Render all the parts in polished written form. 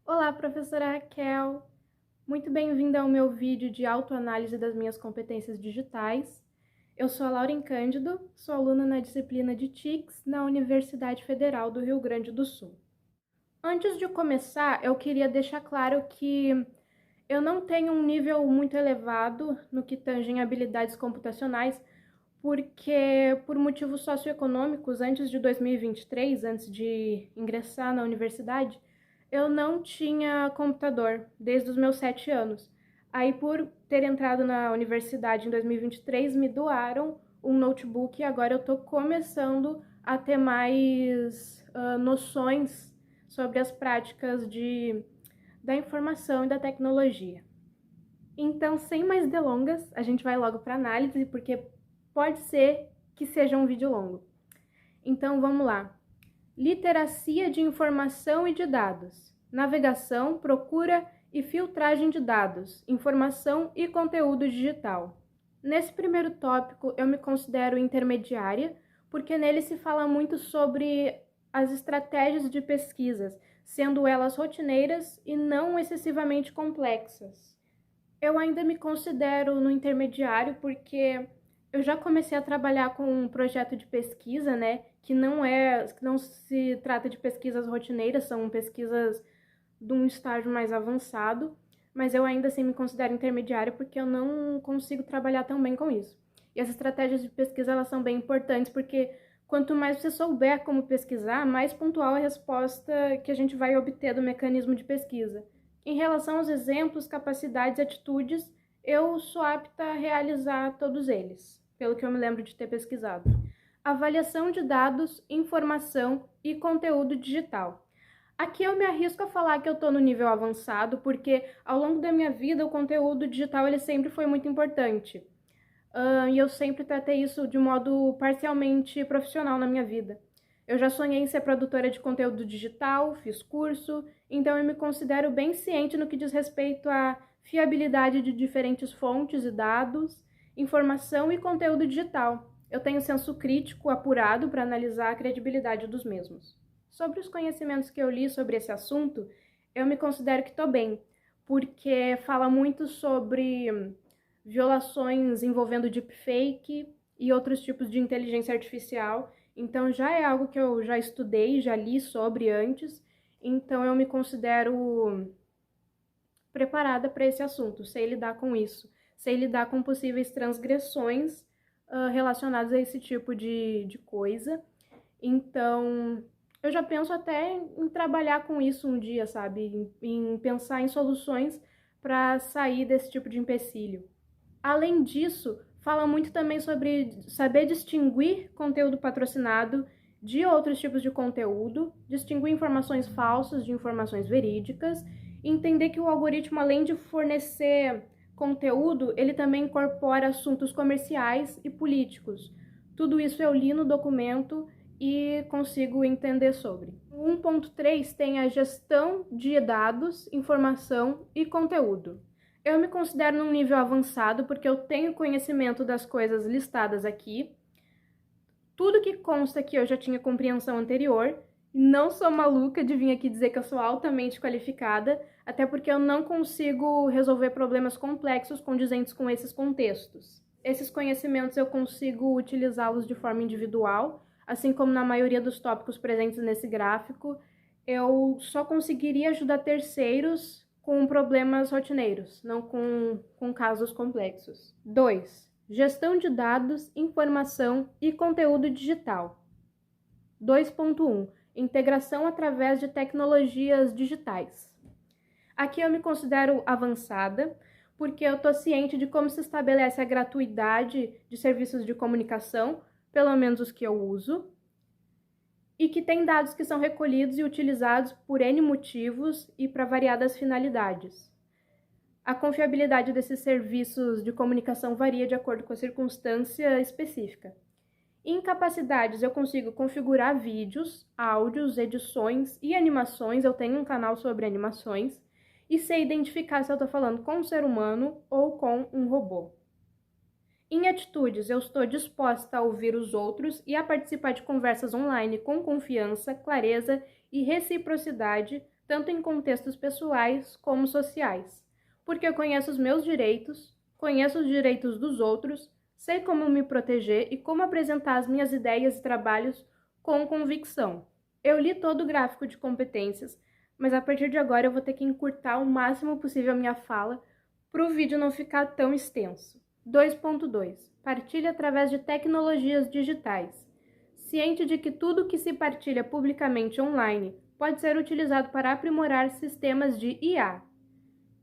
Olá, professora Raquel! Muito bem-vinda ao meu vídeo de autoanálise das minhas competências digitais. Eu sou a Lauren Cândido, sou aluna na disciplina de TICS na Universidade Federal do Rio Grande do Sul. Antes de começar, eu queria deixar claro que eu não tenho um nível muito elevado no que tange habilidades computacionais, porque por motivos socioeconômicos, antes de 2023, antes de ingressar na universidade, eu não tinha computador desde os meus 7 anos. Aí, por ter entrado na universidade em 2023, me doaram um notebook e agora eu estou começando a ter mais noções sobre as práticas da informação e da tecnologia. Então, sem mais delongas, a gente vai logo para a análise, porque pode ser que seja um vídeo longo. Então, vamos lá. Literacia de informação e de dados. Navegação, procura e filtragem de dados, informação e conteúdo digital. Nesse primeiro tópico, eu me considero intermediária, porque nele se fala muito sobre as estratégias de pesquisas, sendo elas rotineiras e não excessivamente complexas. Eu ainda me considero no intermediário porque eu já comecei a trabalhar com um projeto de pesquisa, né, que não se trata de pesquisas rotineiras, são pesquisas de um estágio mais avançado, mas eu ainda assim me considero intermediária porque eu não consigo trabalhar tão bem com isso. E as estratégias de pesquisa, elas são bem importantes porque quanto mais você souber como pesquisar, mais pontual a resposta que a gente vai obter do mecanismo de pesquisa. Em relação aos exemplos, capacidades e atitudes, eu sou apta a realizar todos eles, pelo que eu me lembro de ter pesquisado. Avaliação de dados, informação e conteúdo digital. Aqui eu me arrisco a falar que eu estou no nível avançado, porque ao longo da minha vida o conteúdo digital ele sempre foi muito importante. E eu sempre tratei isso de modo parcialmente profissional na minha vida. Eu já sonhei em ser produtora de conteúdo digital, fiz curso, então eu me considero bem ciente no que diz respeito à fiabilidade de diferentes fontes e dados, informação e conteúdo digital. Eu tenho senso crítico apurado para analisar a credibilidade dos mesmos. Sobre os conhecimentos que eu li sobre esse assunto, eu me considero que estou bem, porque fala muito sobre violações envolvendo deepfake e outros tipos de inteligência artificial. Então já é algo que eu já estudei, já li sobre antes, então eu me considero preparada para esse assunto, sei lidar com isso, sei lidar com possíveis transgressões relacionadas a esse tipo de coisa. Então, eu já penso até em trabalhar com isso um dia, sabe? Em pensar em soluções para sair desse tipo de empecilho. Além disso, fala muito também sobre saber distinguir conteúdo patrocinado de outros tipos de conteúdo, distinguir informações falsas de informações verídicas, e entender que o algoritmo, além de fornecer conteúdo, ele também incorpora assuntos comerciais e políticos. Tudo isso eu li no documento e consigo entender sobre. O 1.3 tem a gestão de dados, informação e conteúdo. Eu me considero num nível avançado porque eu tenho conhecimento das coisas listadas aqui. Tudo que consta aqui eu já tinha compreensão anterior. Não sou maluca de vir aqui dizer que eu sou altamente qualificada, até porque eu não consigo resolver problemas complexos condizentes com esses contextos. Esses conhecimentos eu consigo utilizá-los de forma individual, assim como na maioria dos tópicos presentes nesse gráfico. Eu só conseguiria ajudar terceiros com problemas rotineiros, não com casos complexos. 2. Gestão de dados, informação e conteúdo digital. 2.1. Integração através de tecnologias digitais. Aqui eu me considero avançada, porque eu estou ciente de como se estabelece a gratuidade de serviços de comunicação, pelo menos os que eu uso, e que tem dados que são recolhidos e utilizados por N motivos e para variadas finalidades. A confiabilidade desses serviços de comunicação varia de acordo com a circunstância específica. Em capacidades, eu consigo configurar vídeos, áudios, edições e animações. Eu tenho um canal sobre animações e sei identificar se eu estou falando com um ser humano ou com um robô. Em atitudes, eu estou disposta a ouvir os outros e a participar de conversas online com confiança, clareza e reciprocidade tanto em contextos pessoais como sociais, porque eu conheço os meus direitos, conheço os direitos dos outros, sei como me proteger e como apresentar as minhas ideias e trabalhos com convicção. Eu li todo o gráfico de competências, mas a partir de agora eu vou ter que encurtar o máximo possível a minha fala para o vídeo não ficar tão extenso. 2.2. Partilha através de tecnologias digitais. Ciente de que tudo que se partilha publicamente online pode ser utilizado para aprimorar sistemas de IA.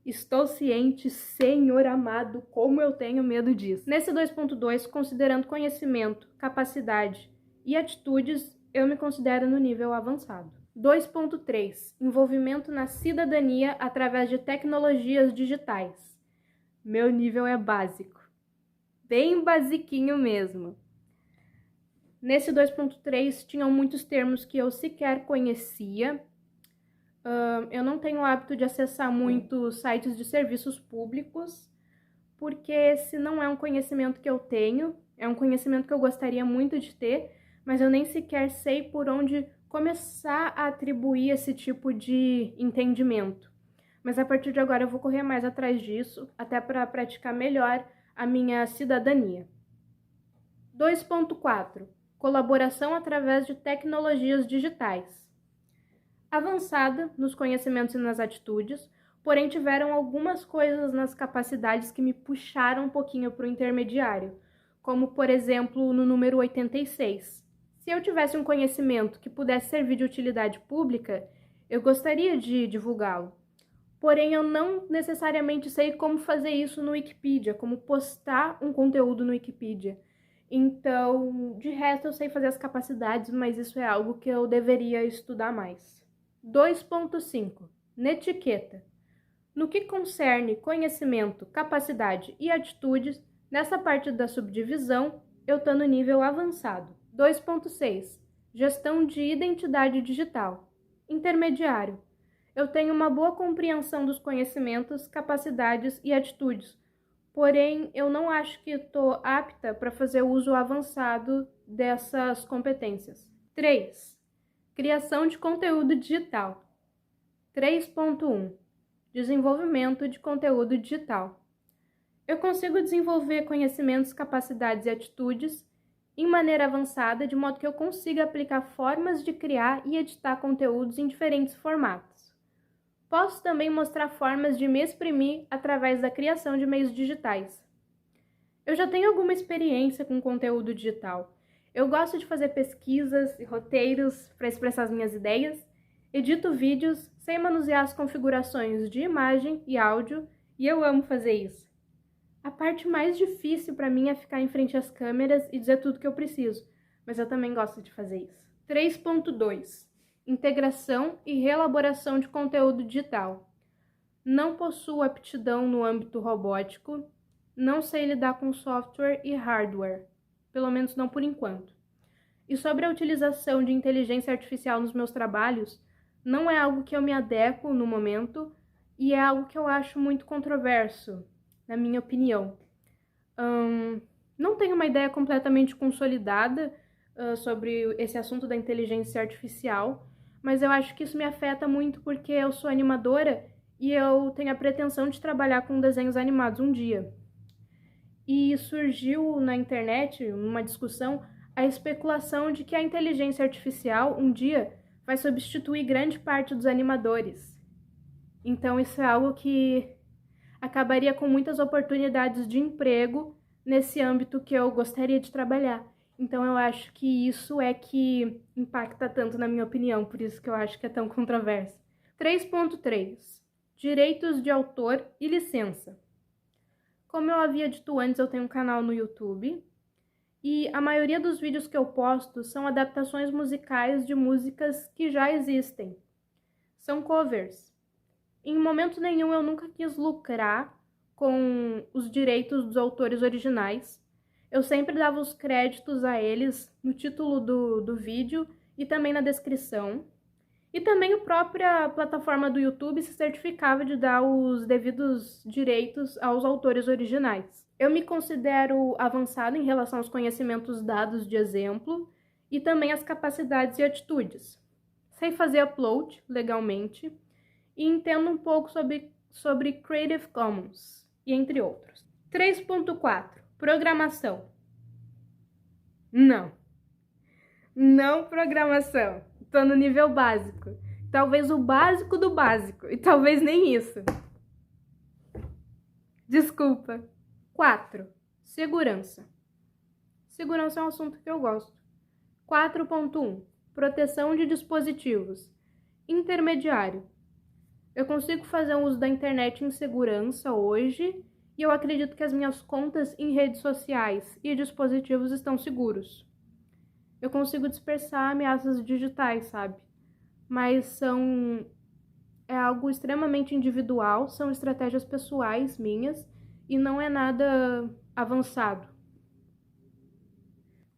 Estou ciente, Senhor amado, como eu tenho medo disso. Nesse 2.2, considerando conhecimento, capacidade e atitudes, eu me considero no nível avançado. 2.3. Envolvimento na cidadania através de tecnologias digitais. Meu nível é básico. Bem basiquinho mesmo. Nesse 2.3, tinham muitos termos que eu sequer conhecia. Eu não tenho o hábito de acessar muitos sites de serviços públicos, porque se não é um conhecimento que eu tenho, é um conhecimento que eu gostaria muito de ter, mas eu nem sequer sei por onde começar a atribuir esse tipo de entendimento. Mas a partir de agora eu vou correr mais atrás disso, até para praticar melhor a minha cidadania. 2.4. Colaboração através de tecnologias digitais. Avançada nos conhecimentos e nas atitudes, porém tiveram algumas coisas nas capacidades que me puxaram um pouquinho para o intermediário, como, por exemplo, no número 86. Se eu tivesse um conhecimento que pudesse servir de utilidade pública, eu gostaria de divulgá-lo. Porém, eu não necessariamente sei como fazer isso no Wikipedia, como postar um conteúdo no Wikipedia. Então, de resto, eu sei fazer as capacidades, mas isso é algo que eu deveria estudar mais. 2.5. Netiqueta. No que concerne conhecimento, capacidade e atitudes, nessa parte da subdivisão, eu estou no nível avançado. 2.6. Gestão de identidade digital. Intermediário. Eu tenho uma boa compreensão dos conhecimentos, capacidades e atitudes, porém, eu não acho que estou apta para fazer uso avançado dessas competências. 3. Criação de conteúdo digital. 3.1. Desenvolvimento de conteúdo digital. Eu consigo desenvolver conhecimentos, capacidades e atitudes em maneira avançada, de modo que eu consiga aplicar formas de criar e editar conteúdos em diferentes formatos. Posso também mostrar formas de me exprimir através da criação de meios digitais. Eu já tenho alguma experiência com conteúdo digital. Eu gosto de fazer pesquisas e roteiros para expressar as minhas ideias, edito vídeos, sei manusear as configurações de imagem e áudio, e eu amo fazer isso. A parte mais difícil para mim é ficar em frente às câmeras e dizer tudo que eu preciso, mas eu também gosto de fazer isso. 3.2. Integração e reelaboração de conteúdo digital. Não possuo aptidão no âmbito robótico, não sei lidar com software e hardware, pelo menos não por enquanto. E sobre a utilização de inteligência artificial nos meus trabalhos, não é algo que eu me adequo no momento e é algo que eu acho muito controverso, na minha opinião. Não tenho uma ideia completamente consolidada sobre esse assunto da inteligência artificial, mas eu acho que isso me afeta muito porque eu sou animadora e eu tenho a pretensão de trabalhar com desenhos animados um dia. E surgiu na internet, numa discussão, a especulação de que a inteligência artificial um dia vai substituir grande parte dos animadores. Então isso é algo que acabaria com muitas oportunidades de emprego nesse âmbito que eu gostaria de trabalhar. Então eu acho que isso é que impacta tanto na minha opinião, por isso que eu acho que é tão controverso. 3.3. Direitos de autor e licença. Como eu havia dito antes, eu tenho um canal no YouTube e a maioria dos vídeos que eu posto são adaptações musicais de músicas que já existem. São covers. Em momento nenhum eu nunca quis lucrar com os direitos dos autores originais. Eu sempre dava os créditos a eles no título do vídeo e também na descrição. E também a própria plataforma do YouTube se certificava de dar os devidos direitos aos autores originais. Eu me considero avançada em relação aos conhecimentos dados de exemplo e também as capacidades e atitudes. Sei fazer upload legalmente, e entendo um pouco sobre Creative Commons, e entre outros. 3.4. Programação. Não programação. Tô no nível básico. Talvez o básico do básico, e talvez nem isso. Desculpa. 4. Segurança. Segurança é um assunto que eu gosto. 4.1. Proteção de dispositivos. Intermediário. Eu consigo fazer um uso da internet em segurança hoje e eu acredito que as minhas contas em redes sociais e dispositivos estão seguros. Eu consigo dispersar ameaças digitais, sabe? Mas é algo extremamente individual, são estratégias pessoais minhas e não é nada avançado.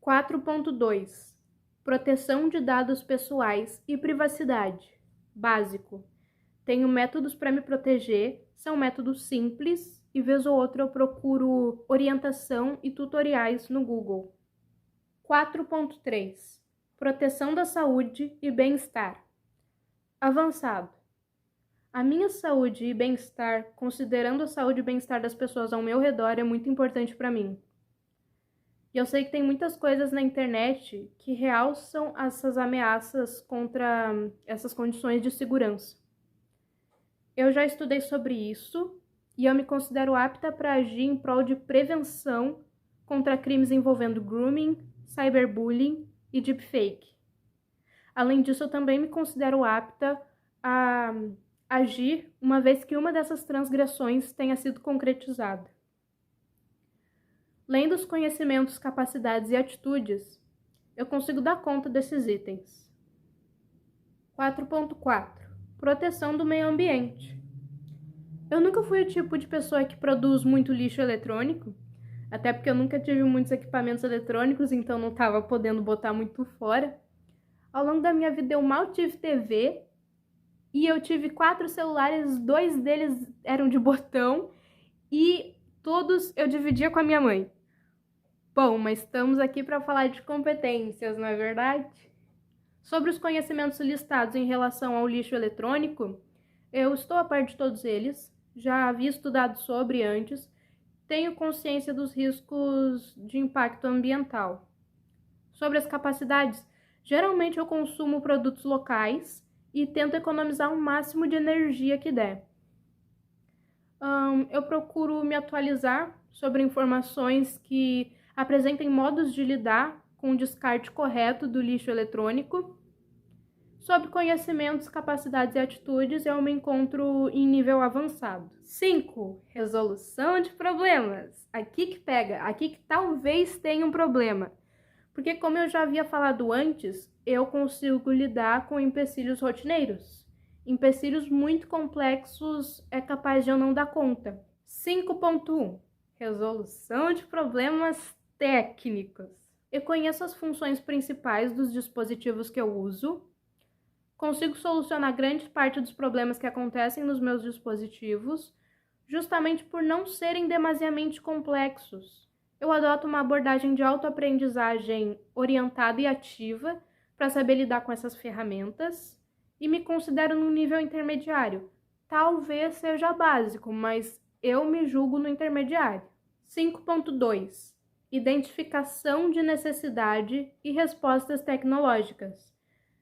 4.2. Proteção de dados pessoais e privacidade. Básico. Tenho métodos para me proteger, são métodos simples e vez ou outra eu procuro orientação e tutoriais no Google. 4.3. Proteção da saúde e bem-estar. Avançado. A minha saúde e bem-estar, considerando a saúde e bem-estar das pessoas ao meu redor, é muito importante para mim. E eu sei que tem muitas coisas na internet que realçam essas ameaças contra essas condições de segurança. Eu já estudei sobre isso e eu me considero apta para agir em prol de prevenção contra crimes envolvendo grooming, cyberbullying e deepfake. Além disso, eu também me considero apta a agir uma vez que uma dessas transgressões tenha sido concretizada. Lendo os conhecimentos, capacidades e atitudes, eu consigo dar conta desses itens. 4.4. Proteção do meio ambiente. Eu nunca fui o tipo de pessoa que produz muito lixo eletrônico, até porque eu nunca tive muitos equipamentos eletrônicos, então não estava podendo botar muito fora. Ao longo da minha vida eu mal tive TV e eu tive 4 celulares, 2 deles eram de botão e todos eu dividia com a minha mãe. Bom, mas estamos aqui para falar de competências, não é verdade? Sobre os conhecimentos listados em relação ao lixo eletrônico, eu estou a par de todos eles, já havia estudado sobre antes, tenho consciência dos riscos de impacto ambiental. Sobre as capacidades, geralmente eu consumo produtos locais e tento economizar o máximo de energia que der. Eu procuro me atualizar sobre informações que apresentem modos de lidar com o descarte correto do lixo eletrônico. Sobre conhecimentos, capacidades e atitudes, eu me encontro em nível avançado. 5. Resolução de problemas. Aqui que pega, aqui que talvez tenha um problema. Porque, como eu já havia falado antes, eu consigo lidar com empecilhos rotineiros. Empecilhos muito complexos é capaz de eu não dar conta. 5.1. Resolução de problemas técnicos. Eu conheço as funções principais dos dispositivos que eu uso, consigo solucionar grande parte dos problemas que acontecem nos meus dispositivos, justamente por não serem demasiadamente complexos. Eu adoto uma abordagem de autoaprendizagem orientada e ativa para saber lidar com essas ferramentas e me considero num nível intermediário. Talvez seja básico, mas eu me julgo no intermediário. 5.2. Identificação de necessidade e respostas tecnológicas.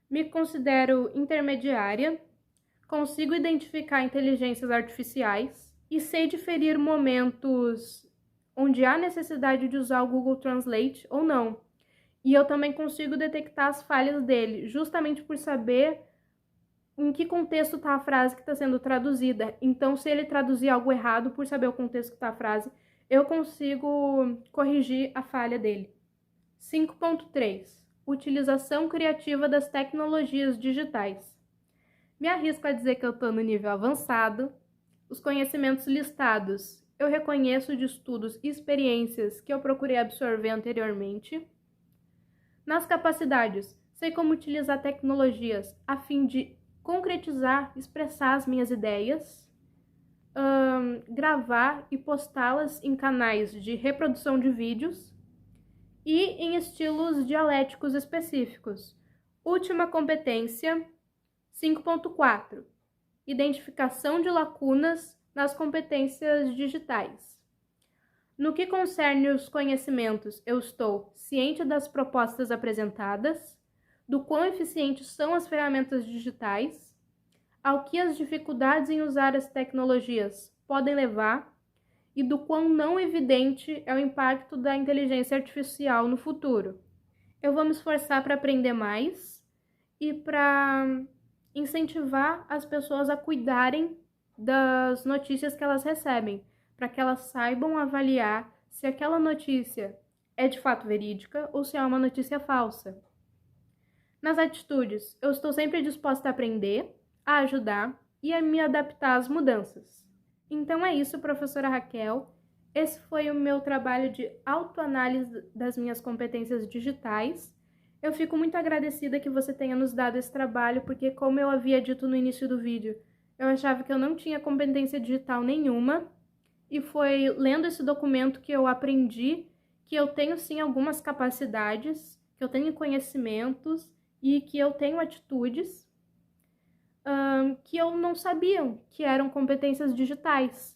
Me considero intermediária, consigo identificar inteligências artificiais e sei diferir momentos onde há necessidade de usar o Google Translate ou não. E eu também consigo detectar as falhas dele, justamente por saber em que contexto está a frase que está sendo traduzida. Então, se ele traduzir algo errado, por saber o contexto que está a frase, eu consigo corrigir a falha dele. 5.3. Utilização criativa das tecnologias digitais. Me arrisco a dizer que eu estou no nível avançado. Os conhecimentos listados eu reconheço de estudos e experiências que eu procurei absorver anteriormente. Nas capacidades, sei como utilizar tecnologias a fim de concretizar, expressar as minhas ideias, gravar e postá-las em canais de reprodução de vídeos e em estilos dialéticos específicos. Última competência, 5.4. identificação de lacunas nas competências digitais. No que concerne os conhecimentos, eu estou ciente das propostas apresentadas, do quão eficientes são as ferramentas digitais, ao que as dificuldades em usar as tecnologias podem levar e do quão não evidente é o impacto da inteligência artificial no futuro. Eu vou me esforçar para aprender mais e para incentivar as pessoas a cuidarem das notícias que elas recebem, para que elas saibam avaliar se aquela notícia é de fato verídica ou se é uma notícia falsa. Nas atitudes, eu estou sempre disposta a aprender, a ajudar e a me adaptar às mudanças. Então é isso, professora Raquel. Esse foi o meu trabalho de autoanálise das minhas competências digitais. Eu fico muito agradecida que você tenha nos dado esse trabalho, porque, como eu havia dito no início do vídeo, eu achava que eu não tinha competência digital nenhuma, e foi lendo esse documento que eu aprendi que eu tenho sim algumas capacidades, que eu tenho conhecimentos e que eu tenho atitudes que eu não sabia que eram competências digitais.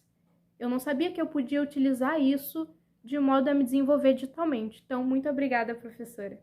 Eu não sabia que eu podia utilizar isso de modo a me desenvolver digitalmente. Então, muito obrigada, professora.